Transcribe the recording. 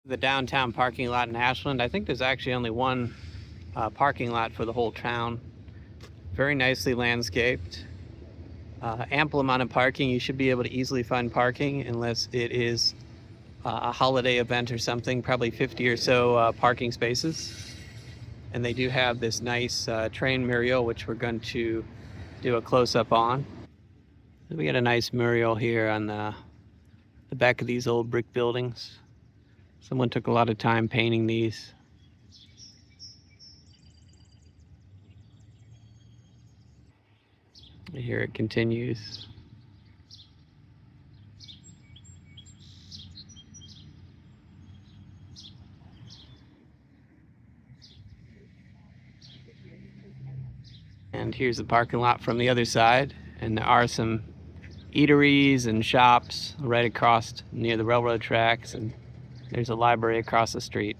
The downtown parking lot in Ashland. I think there's actually only one parking lot for the whole town. Very nicely landscaped. Ample amount of parking. You should be able to easily find parking unless it is a holiday event or something. Probably 50 or so parking spaces. And they do have this nice train mural, which we're going to do a close-up on. We got a nice mural here on the back of these old brick buildings. Someone took a lot of time painting these. Here it continues. And here's the parking lot from the other side. And there are some eateries and shops right across near the railroad tracks. And there's a library across the street.